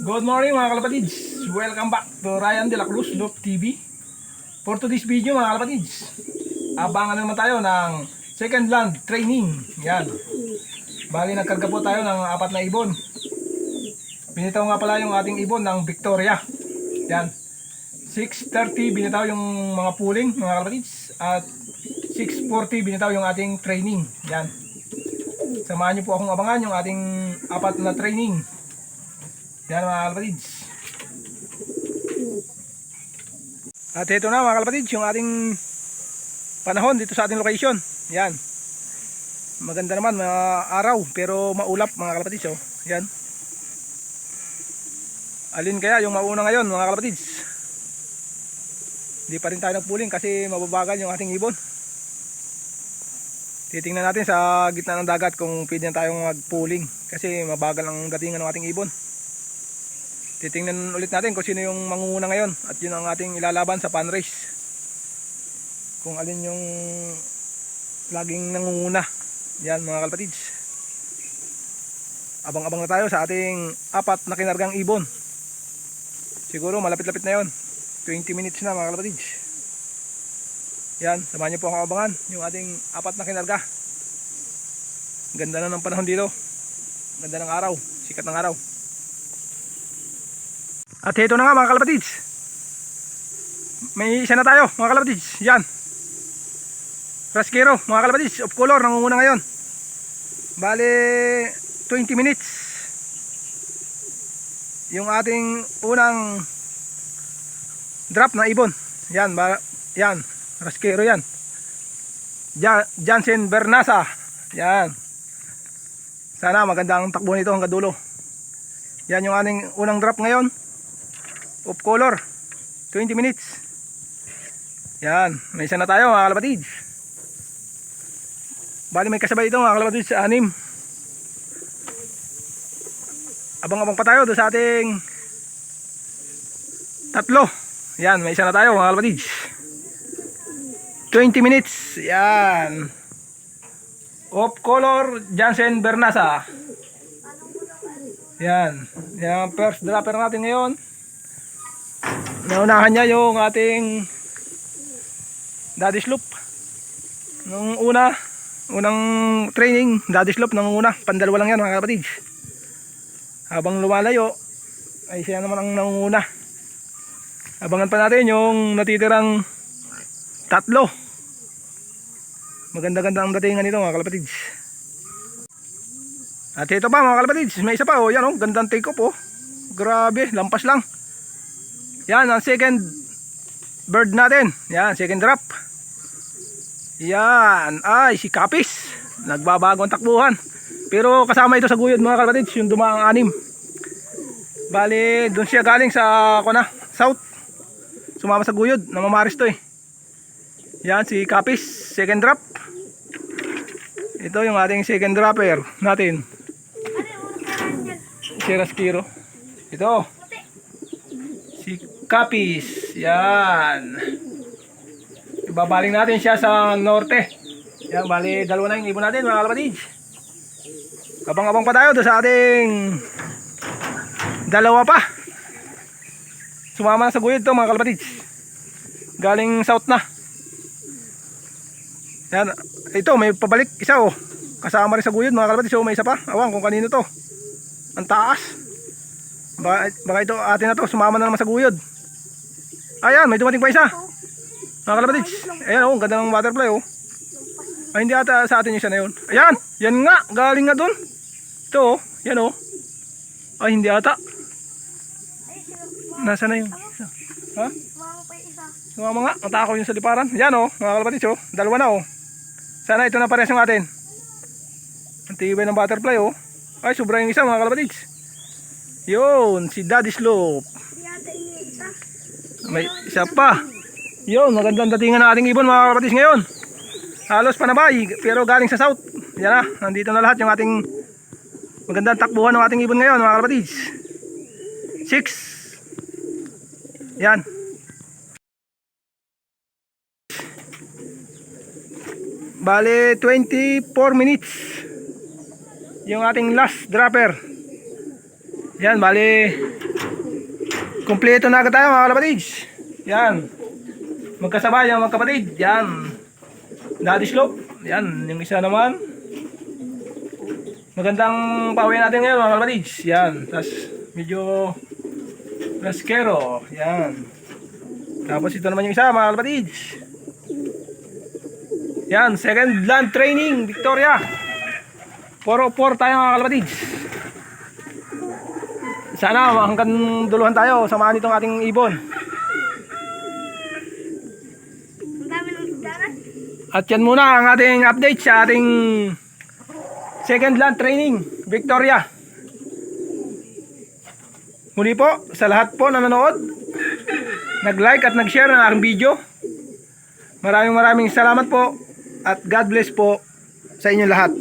Good morning mga kalapatids. Welcome back to Ryan de la Cruz Loop TV. For today's video mga kalapatids, abangan naman tayo ng second land training. Yan. Bali nagkarga po tayo ng 4 na ibon. Binitaw nga pala yung ating ibon ng Victoria. Yan. 6:30 binitaw yung mga pooling mga kalapatids. At 6:40 binitaw yung ating training. Yan. Samahan niyo po akong abangan yung ating 4 na training. Yan mga kalapatids. At ito na mga kalapatids, yung ating panahon dito sa ating location. Yan. Maganda naman mga araw pero maulap mga kalapatids. Oh. Yan. Alin kaya yung mauna ngayon mga kalapatids? Hindi pa rin tayo nagpuling kasi mababagal yung ating ibon. Titingnan natin sa gitna ng dagat kung pwede na tayong magpuling kasi mabagal ang datingan ng ating ibon. Titingnan ulit natin kung sino yung mangunguna ngayon at yun ang ating ilalaban sa pan race. Kung alin yung laging nangunguna. Yan mga kalapatids. Abang-abang na tayo sa ating 4 na kinargang ibon. Siguro malapit-lapit na yon. 20 minutes na mga kalapatids. Yan, samahan niyo po akong abangan yung ating 4 na kinarga. Ganda na ng panahon dito. Ganda ng araw, sikat ng araw. At ito na nga mga kalapatids. May isa na tayo mga kalapatids. Yan. Raskero mga kalapatids. Of color nangunguna ngayon. Bale 20 minutes. Yung ating unang drop na ibon. Yan. Yan. Raskero yan. Jansen Bernasa. Yan. Sana maganda ang takbo nito hanggang dulo. Yan yung ating unang drop ngayon. Of color 20 minutes. Yan, may isa na tayo mga kalapatids. Bali may kasabay ito mga kalapatids sa 6. Abang-abang pa tayo doon sa ating 3. Yan, may isa na tayo mga kalapatids. 20 minutes. Yan. Of color Jansen Bernasa. Yan. Yan ang first dropper natin ngayon. Naunahan niya yung ating daddy sloop. Nung unang training, daddy sloop nung una, pandalawa lang yan mga kapatids. Habang lumalayo, ay siya naman ang nangunguna. Abangan pa natin yung natitirang 3. Maganda-ganda ang datingan nito mga kalapatids. At ito pa mga kalapatids, may isa pa oh, yan oh, gandang take off oh. Grabe, lampas lang. Yan ang second bird natin. Yan, second drop. Yan, ay si Kapis. Nagbabago ang takbuhan. Pero kasama ito sa guyod mga kalapatids, yung dumaang 6. Bali, doon siya galing sa south. Sumama sa guyod, namamaris to eh. Yan si Kapis, second drop. Ito yung ating second dropper natin. Si Raskero. Ito. Si Kapis. Yan. Ibabaling natin siya sa norte. Yan, bali 2 na yung ibon natin mga kalapatids. Abang-abang pa tayo doon sa ating 2 pa. Sumama na sa guyod to mga kalapatids. Galing south na. Yan. Ito may pabalik isa oh. Kasama rin sa guyod mga kalapatids. So may isa pa. Awang kung kanino to. Ang taas. Baka ito atin na to. Sumama na naman sa guyod. Ayan, may dumating pa isa. Mga kalapatids. Ayan oh, ganda ng butterfly oh. Ay hindi ata sa atin yung isa na yun. Ayan, yan nga, galing nga dun. Ito oh, yan oh. Ay hindi ata. Nasa na yun? Ha? Sumama nga, natakaw yun sa liparan. Yan oh, mga kalapatids oh, 2 na oh. Sana ito na pares yung atin. Ang tibay ng butterfly oh. Ay sobra yung isa mga kalapatids. Yun, si Daddy Slope. May isa pa. Yun, magandang datingan na ating ibon mga kalapatids ngayon. Halos panabay, pero galing sa south. Yan na, nandito na lahat yung ating magandang takbuhan ng ating ibon ngayon mga kalapatids. 6. Yan. Bale 24 minutes yung ating last dropper. Yan, bali Kompleto na agad tayo mga kalapatids. Yan. Magkasabay ang magkapatid. Yan. Daddy slope. Yan. Yung isa naman. Magandang pauwi natin ngayon mga kalapatids. Yan. Tapos medyo raskero. Yan. Tapos ito naman yung isa mga kalapatids. Yan. Second land training. Victoria. 404 tayo mga kalapatids. Sana hanggang duluhan tayo. Samahan itong ating ibon. At yan muna ang ating update sa ating second land training, Victoria. Muli po, sa lahat po na nanood, nag-like at nag-share ng aking video. Maraming salamat po at God bless po sa inyo lahat.